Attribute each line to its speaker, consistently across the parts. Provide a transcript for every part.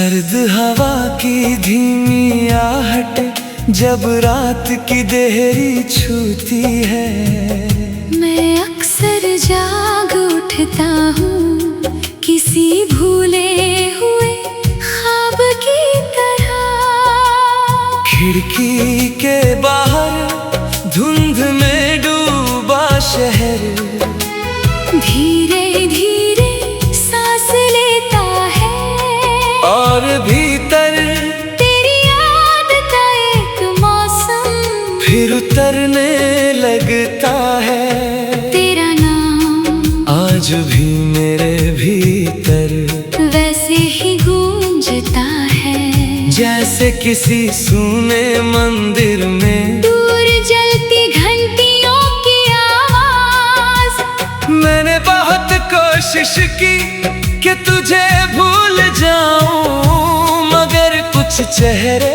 Speaker 1: सर्द हवा की धीमी आहट जब रात की देहरी छूती है,
Speaker 2: मैं अक्सर जाग उठता हूँ किसी भूले हुए ख्वाब की तरह।
Speaker 1: खिड़की के बाहर धुंध में डूबा शहर
Speaker 2: धीरे धीरे सांस लेता है,
Speaker 1: और भीतर
Speaker 2: तेरी याद का एक मौसम
Speaker 1: फिर उतरने लगता है।
Speaker 2: तेरा नाम
Speaker 1: आज भी मेरे भीतर
Speaker 2: वैसे ही गूंजता है,
Speaker 1: जैसे किसी सूने मंदिर में
Speaker 2: दूर जलती घंटियों की आवाज।
Speaker 1: मैंने बहुत कोशिश की कि तुझे भूल जाऊं, मगर कुछ चेहरे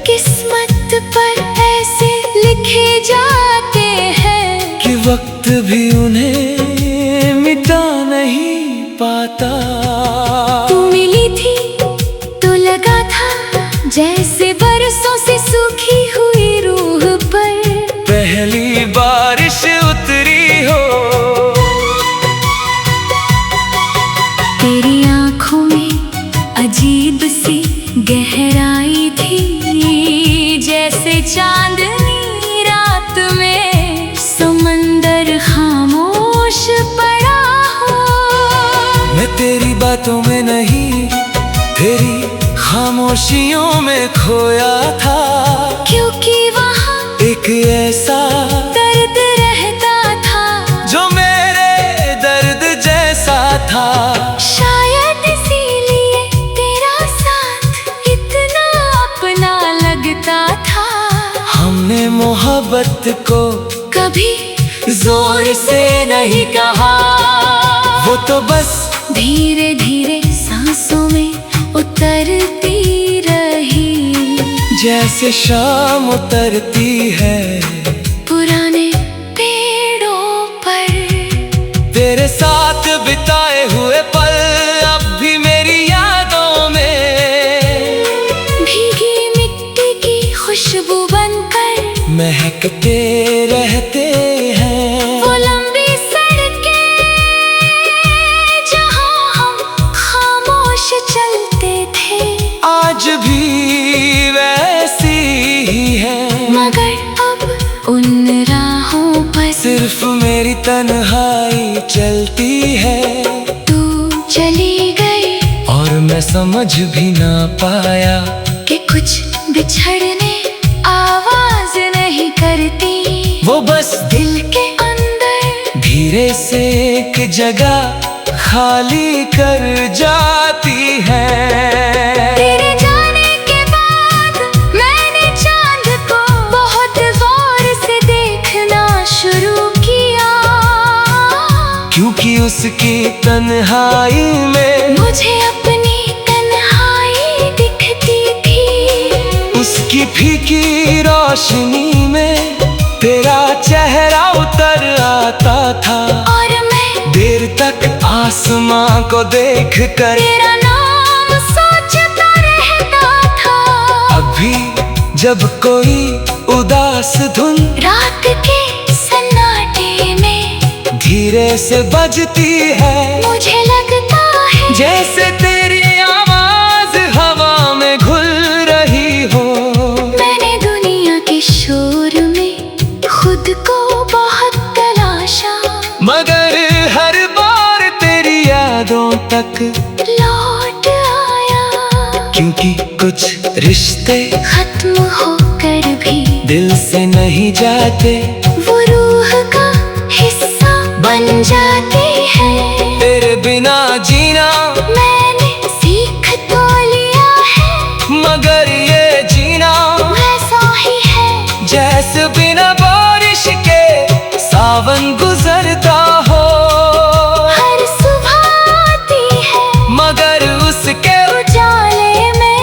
Speaker 2: किस्मत पर ऐसे लिखे जाते हैं
Speaker 1: कि वक्त भी उन्हें मिटा नहीं पाता।
Speaker 2: तू मिली थी तो लगा था जैसे बरसों से सूखी हुई रूह पर
Speaker 1: पहली बारिश उतरी हो।
Speaker 2: तेरी आंखों में अजीब सी गहराई थी, जैसे चांदनी रात में समंदर खामोश पड़ा हो।
Speaker 1: मैं तेरी बातों में नहीं, तेरी खामोशियों में खोया था,
Speaker 2: क्योंकि वहाँ
Speaker 1: एक ऐसा
Speaker 2: दर्द रहता था
Speaker 1: जो मेरे दर्द जैसा था।
Speaker 2: शायद इसीलिए तेरा साथ इतना अपना लगता था।
Speaker 1: हमने मोहब्बत को
Speaker 2: कभी
Speaker 1: जोर से नहीं कहा, वो तो बस
Speaker 2: धीरे धीरे सांसों में उतरती रही,
Speaker 1: जैसे शाम उतरती है
Speaker 2: पुराने पेड़ों पर।
Speaker 1: तेरे साथ बिताए हुए पल अब भी मेरी यादों में
Speaker 2: भीगी मिट्टी की खुशबू बनकर
Speaker 1: महकते रहते हैं।
Speaker 2: वो लंबी सड़कें जहाँ हम खामोश चलते थे
Speaker 1: आज भी वैसी ही है,
Speaker 2: मगर अब उन राहों पर
Speaker 1: सिर्फ मेरी तन्हाई चलती है।
Speaker 2: तू चली गई
Speaker 1: और मैं समझ भी ना पाया
Speaker 2: कि कुछ बिछड़ने आवाज नहीं करती,
Speaker 1: वो बस
Speaker 2: दिल के अंदर
Speaker 1: धीरे से एक जगह खाली कर जाती है।
Speaker 2: तेरे जाने के बाद मैंने चांद को बहुत गौर से देखना शुरू किया,
Speaker 1: क्योंकि उसकी तन्हाई में
Speaker 2: मुझे अपनी तन्हाई दिखती थी।
Speaker 1: उसकी फीकी रोशनी में तेरा चेहरा उतर आता था,
Speaker 2: और मैं
Speaker 1: देर तक आसमां को देख कर
Speaker 2: तेरा नाम सोचता रहता था।
Speaker 1: अभी जब कोई उदास धुन
Speaker 2: रात के सन्नाटे में
Speaker 1: धीरे से बजती है,
Speaker 2: मुझे लगता है
Speaker 1: जैसे तेरी आवाज हवा में घुल रही हो।
Speaker 2: मैंने दुनिया के शोर में खुद को बहुत तलाशा,
Speaker 1: मगर हर बार तेरी यादों तक
Speaker 2: लौट आया।
Speaker 1: क्योंकि कुछ रिश्ते
Speaker 2: खत्म होकर भी
Speaker 1: दिल से नहीं जाते,
Speaker 2: वो रूह का हिस्सा बन जाती है।
Speaker 1: तेरे बिना जीना
Speaker 2: मैंने सीख तो लिया है,
Speaker 1: मगर ये जीना
Speaker 2: वैसा ही है
Speaker 1: जैसे बिना बारिश के सावन गुजरता हो।
Speaker 2: हर सुबह आती है
Speaker 1: मगर उसके
Speaker 2: उजाले में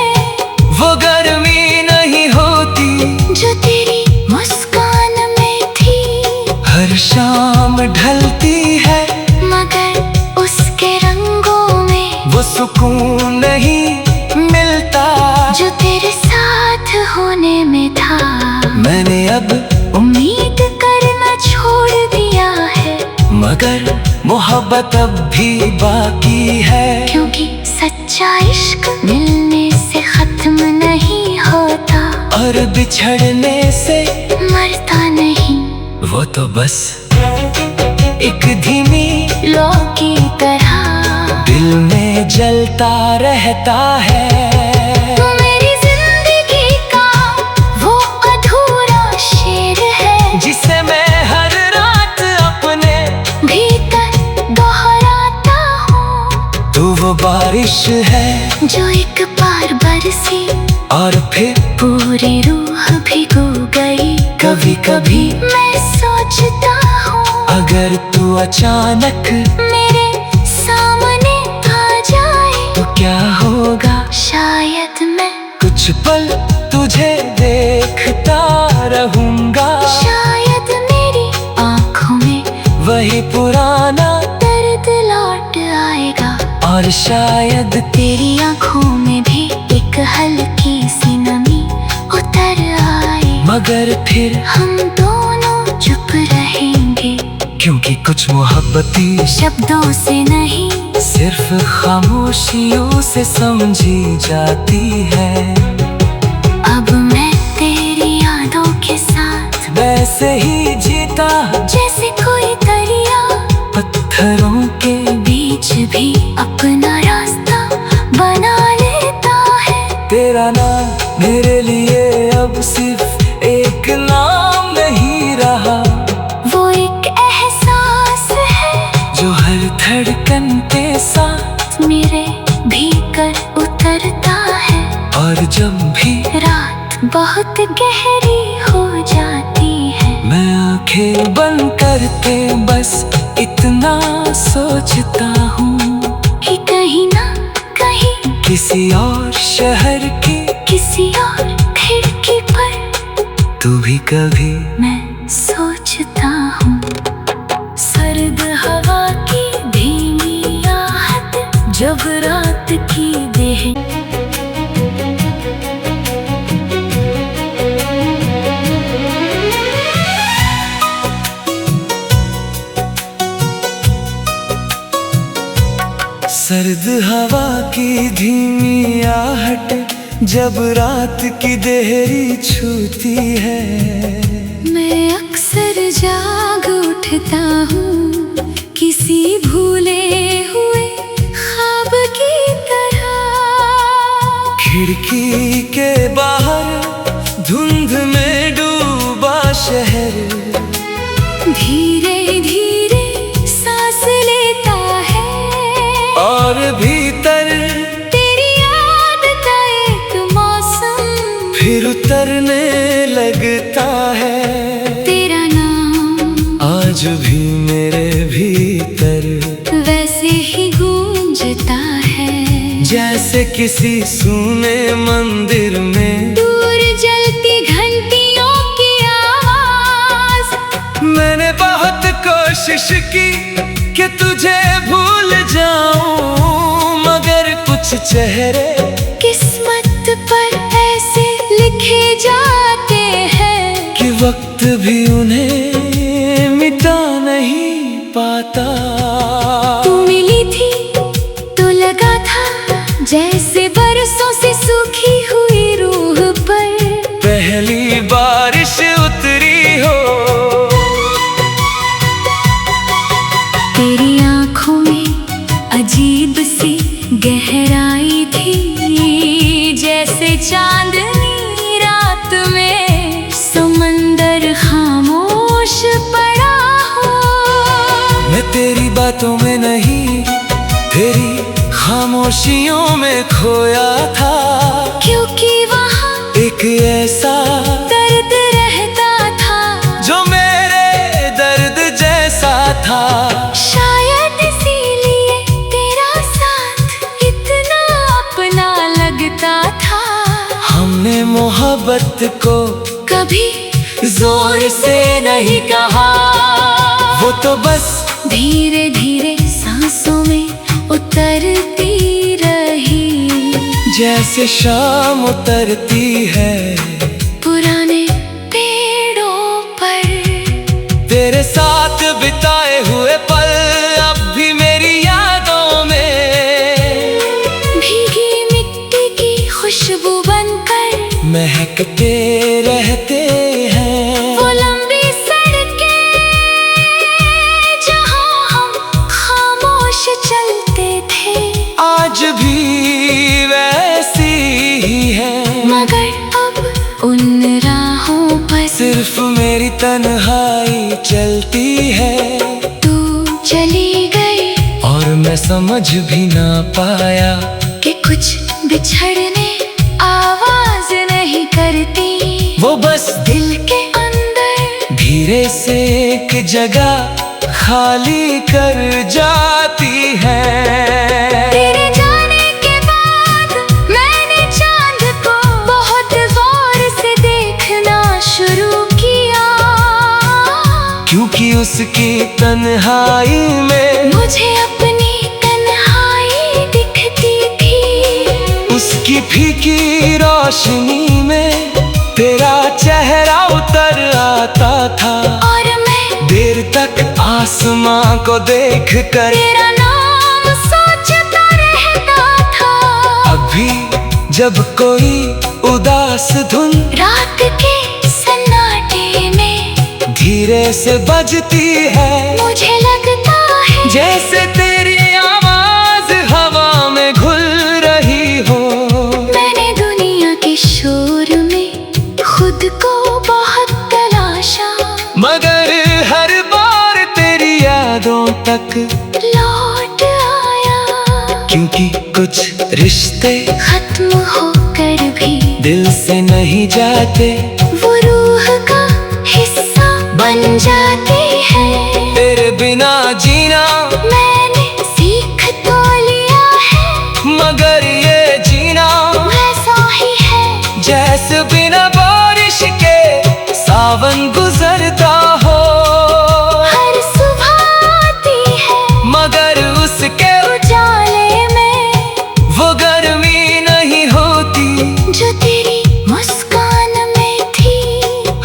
Speaker 1: वो गर्मी नहीं होती
Speaker 2: जो तेरी मुस्कान में थी।
Speaker 1: हर शाम ढलती है
Speaker 2: मगर उसके रंगों में
Speaker 1: वो अब
Speaker 2: उम्मीद करना छोड़ दिया है,
Speaker 1: मगर मोहब्बत अब भी बाकी है।
Speaker 2: क्योंकि सच्चा इश्क मिलने से खत्म नहीं होता
Speaker 1: और बिछड़ने से
Speaker 2: मरता नहीं।
Speaker 1: वो तो बस एक धीमी
Speaker 2: लौ की तरह
Speaker 1: दिल में जलता रहता है।
Speaker 2: मेरी जिंदगी का वो अधूरा शेर है,
Speaker 1: जिसे मैं हर रात अपने
Speaker 2: भीतर दोहराता हूँ।
Speaker 1: तू वो बारिश है
Speaker 2: जो एक बार बरसी
Speaker 1: और फिर
Speaker 2: पूरी रूह भिगो गई।
Speaker 1: कभी कभी
Speaker 2: मैं सोचता हूँ
Speaker 1: अगर तू अचानक
Speaker 2: मेरे सामने आ जाए
Speaker 1: तो क्या होगा।
Speaker 2: शायद मैं
Speaker 1: कुछ पल तुझे देखता रहूंगा।
Speaker 2: शायद मेरी आँखों में
Speaker 1: वही पुराना
Speaker 2: दर्द लौट आएगा।
Speaker 1: और शायद
Speaker 2: तेरी आँखों में भी एक हल्की सी नमी उतर आए।
Speaker 1: मगर फिर
Speaker 2: हम दोनों चुप रहेंगे,
Speaker 1: क्योंकि कुछ मोहब्बती
Speaker 2: शब्दों से नहीं
Speaker 1: सिर्फ खामोशियों से समझी जाती है।
Speaker 2: अब मैं तेरी यादों के साथ
Speaker 1: वैसे ही जीता
Speaker 2: जैसे कोई दरिया
Speaker 1: पत्थरों के
Speaker 2: बीच भी अपना रास्ता बना लेता है।
Speaker 1: तेरा नाम मेरे लिए अब सिर्फ एक नाम नहीं रहा,
Speaker 2: वो एक एहसास है
Speaker 1: जो हर धड़कन के साथ
Speaker 2: मेरे भीतर उतरता है।
Speaker 1: और जब भी
Speaker 2: रात बहुत गहरी हो जाती है,
Speaker 1: मैं आंखें बंद करके बस इतना सोचता हूँ
Speaker 2: कि कहीं ना कहीं
Speaker 1: किसी और शहर की
Speaker 2: किसी और खिड़की पर
Speaker 1: तू भी कभी
Speaker 2: मैं सोचता हूँ। सर्द हवा की धीमी आहट जब रात की देह
Speaker 1: सर्द हवा की धीमी आहट जब रात की देहरी छूती है।
Speaker 2: मैं अक्सर जाग उठता हूँ किसी भूले हुए ख्वाब की तरह।
Speaker 1: खिड़की के बाहर धुंध में डूबा शहर
Speaker 2: धीरे धीरे सांस लेता है
Speaker 1: और भीतर
Speaker 2: तेरी याद का एक मौसम
Speaker 1: फिर उतरने लगता है।
Speaker 2: तेरा नाम
Speaker 1: आज भी मेरे भीतर
Speaker 2: वैसे ही गूंजता है
Speaker 1: जैसे किसी सूने मंदिर में
Speaker 2: दूर जलती घंटियों की आवाज।
Speaker 1: मैंने बहुत कोशिश की कि तुझे भूल जाऊं, मगर कुछ चेहरे
Speaker 2: किस्मत पर ऐसे लिखे जाते हैं
Speaker 1: कि वक्त भी उन्हें मिटा नहीं पाता।
Speaker 2: तू मिली थी तो लगा था जैसे बरसों से सूखी हुई रूह पर
Speaker 1: पहली बारिश उतरी हो।
Speaker 2: तेरी आँखों में अजीब सी गहराई थी, जैसे चांदनी रात में समंदर खामोश पड़ा हो।
Speaker 1: मैं तेरी बातों में नहीं तेरी खामोशियों में खोया था,
Speaker 2: क्योंकि वहाँ
Speaker 1: एक ऐसा
Speaker 2: दर्द रहता था
Speaker 1: जो मेरे दर्द जैसा था।
Speaker 2: शायद इसीलिए तेरा साथ इतना अपना लगता था।
Speaker 1: हमने मोहब्बत को
Speaker 2: कभी
Speaker 1: जोर से नहीं कहा, वो तो बस
Speaker 2: धीरे धीरे सांसों में उतरती रही,
Speaker 1: जैसे शाम उतरती है
Speaker 2: पुराने पेड़ों
Speaker 1: तेरे साथ बिताए हुए पल अब भी मेरी यादों में
Speaker 2: भीगी मिट्टी की खुशबू बनकर
Speaker 1: महकते रहते हैं।
Speaker 2: वो लंबी सड़कें जहां हम खामोश चलते थे
Speaker 1: आज भी वैसी ही है,
Speaker 2: मगर अब उन राहों पर
Speaker 1: सिर्फ मेरी तन्हाई चलती है।
Speaker 2: तू चली गई
Speaker 1: और मैं समझ भी ना पाया
Speaker 2: कि कुछ बिछड़ने आवाज नहीं करती,
Speaker 1: वो बस
Speaker 2: दिल के अंदर
Speaker 1: धीरे से एक जगह खाली कर जाती है।
Speaker 2: तेरे जाने के बाद मैंने चांद को बहुत गौर से देखना शुरू किया,
Speaker 1: क्योंकि उसकी तन्हाई में
Speaker 2: मुझे अपनी तन्हाई दिखती थी।
Speaker 1: उसकी फीकी रोशनी में तेरा चेहरा उतर आता था,
Speaker 2: और मैं
Speaker 1: देर तक आसमां को देख कर
Speaker 2: तेरा नाम सोचता रहता था।
Speaker 1: अभी जब कोई उदास धुन
Speaker 2: रात के सन्नाटे में
Speaker 1: धीरे से बजती है,
Speaker 2: मुझे लगता है
Speaker 1: जैसे तेरी आवाज हवा में घुल रही हो।
Speaker 2: मैंने दुनिया के शोर में खुद को बहुत तलाशा,
Speaker 1: मगर हर बार तेरी यादों तक
Speaker 2: लौट आया।
Speaker 1: क्योंकि कुछ रिश्ते
Speaker 2: खत्म होकर भी
Speaker 1: दिल से नहीं जाते,
Speaker 2: वो रूह का हिस्सा बन जाती है।
Speaker 1: तेरे बिना जीना
Speaker 2: मैंने सीख तो लिया है,
Speaker 1: मगर ये जीना
Speaker 2: वैसा ही है
Speaker 1: जैसे बिना बारिश के सावन गुजरता हो।
Speaker 2: हर सुबह आती है
Speaker 1: मगर उसके
Speaker 2: उजाले में
Speaker 1: वो गर्मी नहीं होती
Speaker 2: जो तेरी मुस्कान में थी।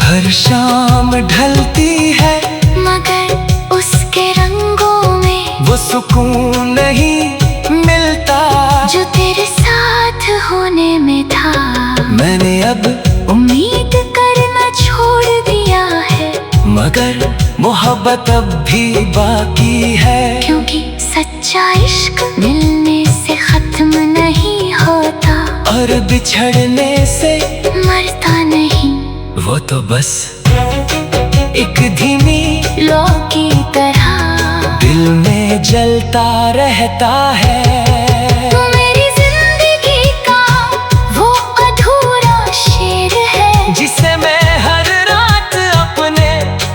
Speaker 1: हर शाम ढलती है
Speaker 2: मगर उसके रंगों में
Speaker 1: वो सुकून नहीं मिलता
Speaker 2: जो तेरे साथ होने में था।
Speaker 1: मैंने अब
Speaker 2: उम्मीद करना छोड़ दिया है,
Speaker 1: मगर मोहब्बत अब भी बाकी है।
Speaker 2: क्योंकि सच्चा इश्क मिलने से खत्म नहीं होता
Speaker 1: और बिछड़ने से
Speaker 2: मरता नहीं,
Speaker 1: वो तो बस एक धीमी
Speaker 2: लो की तरह
Speaker 1: दिल में जलता रहता है।
Speaker 2: तू मेरी जिंदगी का वो अधूरा शेर है
Speaker 1: जिसे मैं हर रात अपने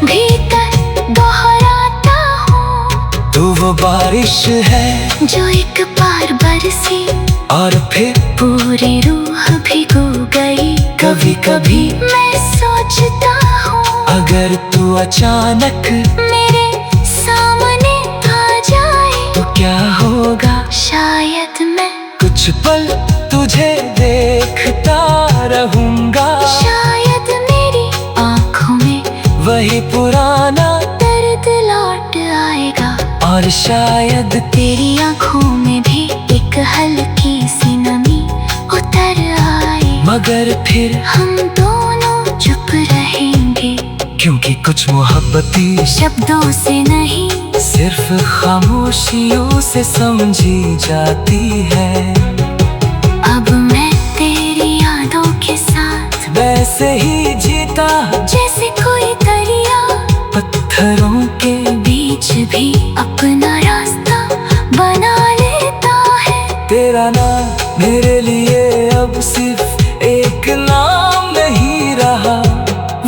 Speaker 2: भीतर दोहराता हूँ।
Speaker 1: तू वो बारिश है
Speaker 2: जो एक बार बरसी
Speaker 1: और फिर
Speaker 2: पूरी रूह भिगो गई।
Speaker 1: कभी कभी
Speaker 2: मैं सोचता हूँ
Speaker 1: अगर तू अचानक
Speaker 2: मेरे सामने आ जाए
Speaker 1: तो क्या होगा।
Speaker 2: शायद मैं
Speaker 1: कुछ पल तुझे देखता रहूंगा,
Speaker 2: शायद मेरी आँखों में
Speaker 1: वही पुराना
Speaker 2: दर्द लौट आएगा।
Speaker 1: और शायद
Speaker 2: तेरी आँखों में भी एक हल्की सी नमी उतर आए,
Speaker 1: मगर फिर
Speaker 2: हम दोनों चुप रहेंगे।
Speaker 1: क्योंकि कुछ मोहब्बती
Speaker 2: शब्दों से नहीं
Speaker 1: सिर्फ खामोशियों से समझी जाती है।
Speaker 2: अब मैं तेरी यादों के साथ
Speaker 1: वैसे ही जीता
Speaker 2: जैसे कोई दरिया
Speaker 1: पत्थरों के
Speaker 2: बीच भी अपना रास्ता बना लेता है।
Speaker 1: तेरा नाम मेरे लिए अब सिर्फ एक नाम नहीं रहा,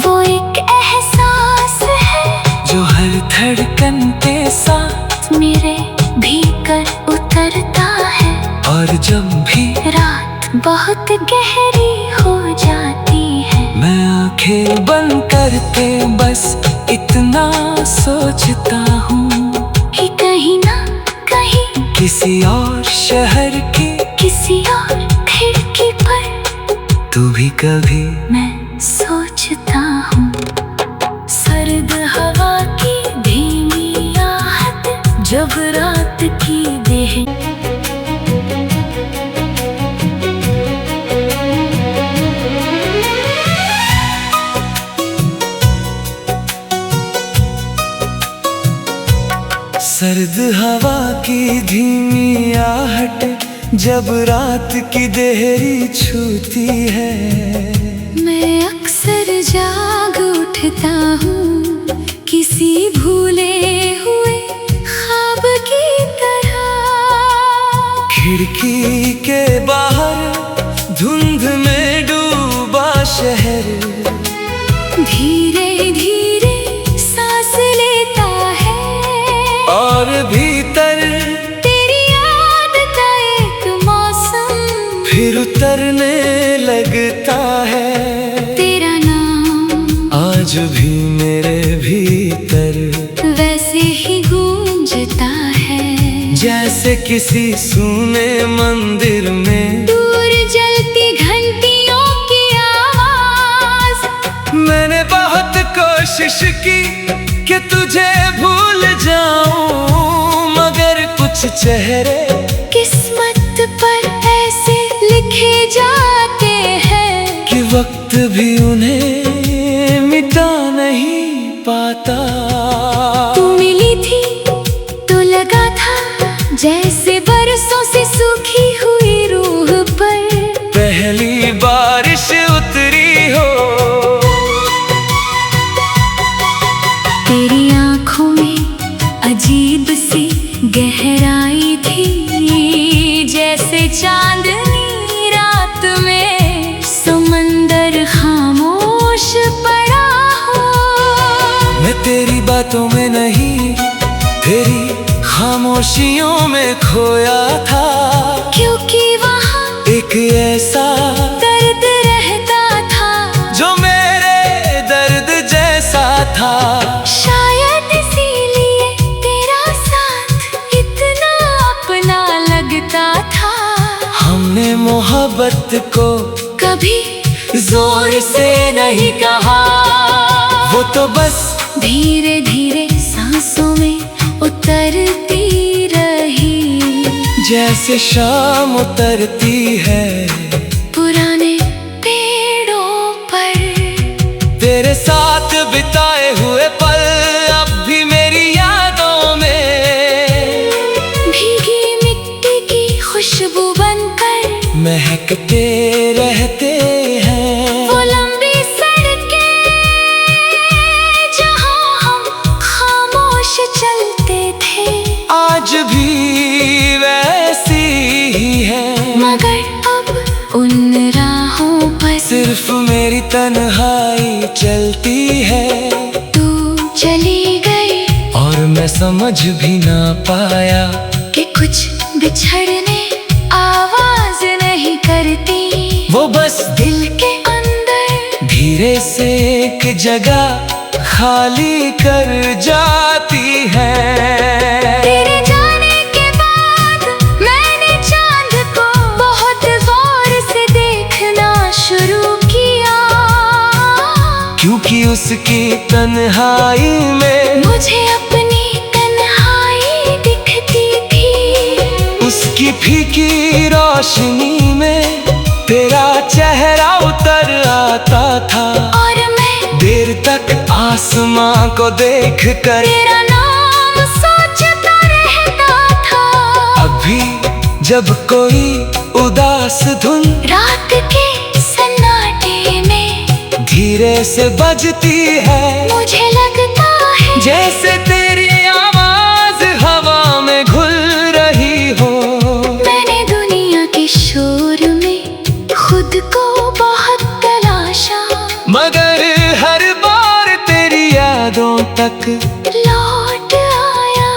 Speaker 2: वो एक एहसास है
Speaker 1: जो हर धड़कन के साथ
Speaker 2: मेरे भीतर उतरता है।
Speaker 1: और जब भी
Speaker 2: रात बहुत गहरी हो जाती है,
Speaker 1: मैं आंखें बंद करके बस इतना सोचता हूँ
Speaker 2: कि कहीं ना कहीं
Speaker 1: किसी और शहर की
Speaker 2: किसी और खिड़की पर
Speaker 1: तू भी कभी
Speaker 2: मैं सोचता हूँ। सर्द हवा की रात की देह।
Speaker 1: सर्द हवा की धीमी आहट जब रात की देहरी छूती है,
Speaker 2: मैं अक्सर जाग उठता हूँ किसी भूले हुए ख्वाब की तरह।
Speaker 1: खिड़की के बाहर धुंध में डूबा शहर
Speaker 2: धीरे धीरे सांस लेता है,
Speaker 1: और भीतर
Speaker 2: तेरी याद का एक मौसम
Speaker 1: फिर उतरने लगता है।
Speaker 2: तेरा नाम
Speaker 1: आज भी मेरे भीतर
Speaker 2: वैसे ही गूंजता है,
Speaker 1: जैसे किसी सूने मंदिर में
Speaker 2: दूर जलती घंटियों की आवाज।
Speaker 1: मैंने बहुत कोशिश की कि तुझे भूल जाऊं, मगर कुछ चेहरे
Speaker 2: किस्मत पर ऐसे लिखे जाते हैं
Speaker 1: कि वक्त भी उन्हें मिटा नहीं पाता।
Speaker 2: तू मिली थी तो लगा था जैसे बरसों से सूखी हुई रूह पर
Speaker 1: पहली बारिश उतरी हो।
Speaker 2: तेरी आंखों में अजीब सी गहराई थी, जैसे चांदनी रात में समंदर खामोश पड़ा हो।
Speaker 1: मैं तेरी बातों में नहीं, तेरी खामोशियों में खोया था,
Speaker 2: क्योंकि वहाँ
Speaker 1: एक ऐसा
Speaker 2: दर्द रहता था
Speaker 1: जो मेरे दर्द जैसा था।
Speaker 2: शायद इसीलिए तेरा साथ इतना अपना लगता था।
Speaker 1: हमने मोहब्बत को
Speaker 2: कभी
Speaker 1: जोर से नहीं कहा, वो तो बस
Speaker 2: धीरे धीरे सांसों में उतरती रही,
Speaker 1: जैसे शाम उतरती है
Speaker 2: पुराने पेड़ों पर।
Speaker 1: तेरे साथ बिताए हुए पल अब भी मेरी यादों में
Speaker 2: भीगी मिट्टी की खुशबू बनकर
Speaker 1: महकते रहते हैं।
Speaker 2: वो लंबी सड़कें जहाँ हम खामोश चलते थे
Speaker 1: आज भी वैसी ही है,
Speaker 2: मगर अब उन राहों पर
Speaker 1: सिर्फ मेरी तन्हाई चलती है।
Speaker 2: तू चली गई
Speaker 1: और मैं समझ भी ना पाया
Speaker 2: कि कुछ बिछड़ने आवाज नहीं करती,
Speaker 1: वो बस
Speaker 2: दिल के अंदर
Speaker 1: धीरे से एक जगह खाली कर जाती है।
Speaker 2: तेरे जाने के बाद मैंने चांद को बहुत गौर से देखना शुरू किया,
Speaker 1: क्योंकि उसकी तन्हाई में
Speaker 2: मुझे अपनी तन्हाई दिखती थी।
Speaker 1: उसकी फीकी रोशनी में तेरा चेहरा उतर आता था,
Speaker 2: और मैं
Speaker 1: देर तक आसमां को देख कर
Speaker 2: तेरा नाम सोचता रहता था।
Speaker 1: अभी जब कोई उदास धुन
Speaker 2: रात के सन्नाटे में
Speaker 1: धीरे से बजती है,
Speaker 2: मुझे लगता है
Speaker 1: जैसे तेरी आवाज हवा में घुल रही हो।
Speaker 2: मैंने दुनिया के शोर में खुद को बहुत तलाशा,
Speaker 1: मगर हर बार तेरी यादों तक
Speaker 2: लौट आया,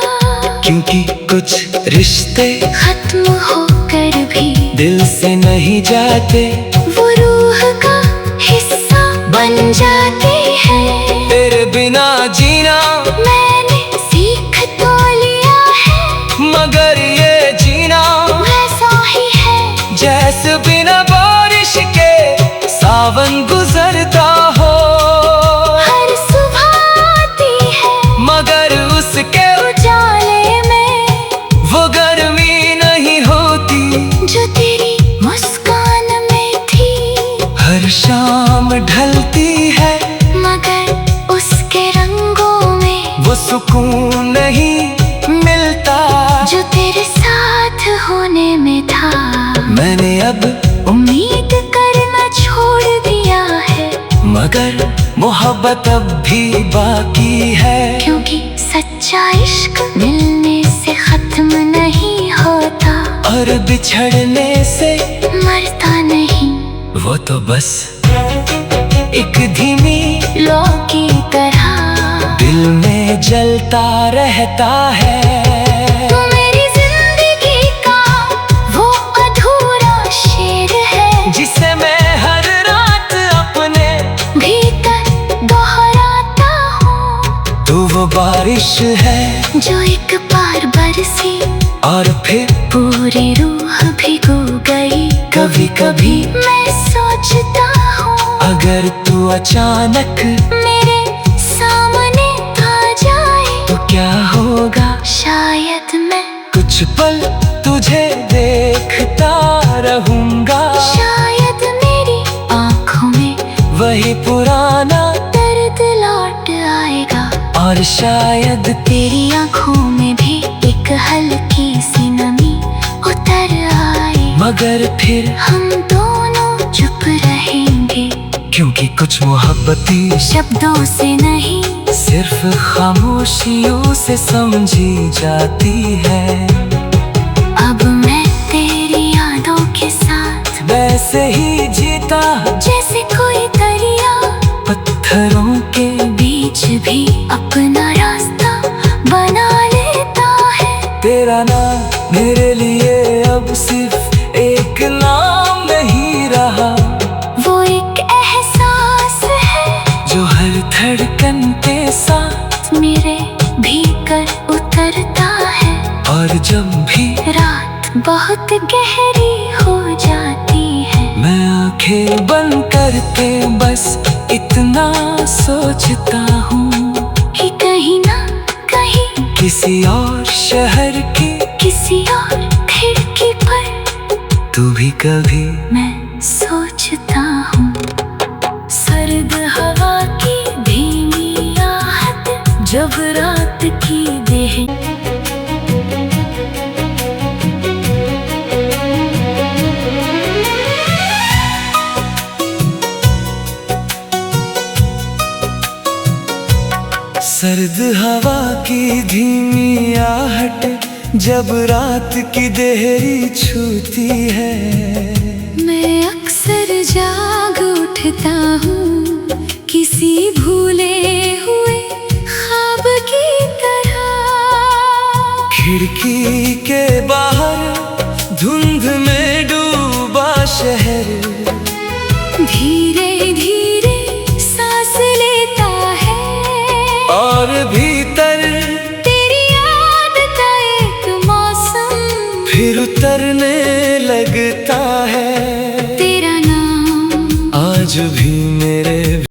Speaker 1: क्योंकि कुछ रिश्ते
Speaker 2: खत्म होकर भी
Speaker 1: दिल से नहीं जाते,
Speaker 2: वो रूह का हिस्सा बन जाती है।
Speaker 1: तेरे बिना जीना
Speaker 2: मैंने सीख तो लिया है,
Speaker 1: मगर ये जीना
Speaker 2: वैसा ही है
Speaker 1: जैसे बिना बारिश के सावन गुजरता हो।
Speaker 2: हर सुबह आती है
Speaker 1: मगर उसके
Speaker 2: उजाले में
Speaker 1: वो ढलती है,
Speaker 2: मगर उसके रंगों में
Speaker 1: वो सुकून नहीं मिलता
Speaker 2: जो तेरे साथ होने में था।
Speaker 1: मैंने अब
Speaker 2: उम्मीद करना छोड़ दिया है,
Speaker 1: मगर मोहब्बत अब भी बाकी है।
Speaker 2: क्योंकि सच्चा इश्क मिलने से खत्म नहीं होता
Speaker 1: और बिछड़ने से
Speaker 2: मरता नहीं।
Speaker 1: वो तो बस एक धीमी
Speaker 2: लो की तरह
Speaker 1: दिल में जलता रहता है।
Speaker 2: तू मेरी जिंदगी का वो अधूरा शेर है,
Speaker 1: जिसे मैं हर रात अपने
Speaker 2: भीतर दोहराता हूँ।
Speaker 1: तू वो बारिश है
Speaker 2: जो एक बार बरसी
Speaker 1: और फिर
Speaker 2: पूरी रूह भिगो गई।
Speaker 1: कभी कभी
Speaker 2: मैं सोचता हूँ
Speaker 1: अगर तू अचानक
Speaker 2: मेरे सामने आ जाए
Speaker 1: तो क्या होगा।
Speaker 2: शायद मैं
Speaker 1: कुछ पल तुझे देखता रहूंगा,
Speaker 2: शायद मेरी आँखों में
Speaker 1: वही पुराना
Speaker 2: दर्द लौट आएगा।
Speaker 1: और शायद
Speaker 2: तेरी आँखों में भी एक हल्की सी नमी उतर आए।
Speaker 1: मगर फिर
Speaker 2: हम दोनों चुप रहेंगे,
Speaker 1: क्योंकि कुछ मोहब्बती
Speaker 2: शब्दों से नहीं
Speaker 1: सिर्फ खामोशियों से समझी जाती है।
Speaker 2: अब मैं तेरी यादों के साथ
Speaker 1: वैसे ही जीता
Speaker 2: जैसे कोई दरिया
Speaker 1: पत्थरों के
Speaker 2: बीच भी अपना रास्ता बना लेता है।
Speaker 1: तेरा नाम मेरे लिए अब सिर्फ एक नाम नहीं रहा,
Speaker 2: वो एक एहसास है
Speaker 1: जो हर धड़कन के साथ
Speaker 2: मेरे भीतर उतरता है।
Speaker 1: और जब भी
Speaker 2: रात बहुत गहरी हो जाती है,
Speaker 1: मैं आंखें बंद करके बस इतना सोचता हूँ
Speaker 2: कि कहीं ना कहीं
Speaker 1: किसी और शहर की
Speaker 2: किसी और खिड़की पर
Speaker 1: तू भी कभी
Speaker 2: मैं सोचता हूँ। सर्द हवा की धीमी आहट जब रात की देह
Speaker 1: सर्द हवा की धीमी आहट जब रात की देहरी छूती है।
Speaker 2: मैं अक्सर जाग उठता हूँ किसी भूले हुए ख्वाब की तरह।
Speaker 1: खिड़की के बाहर धुंध में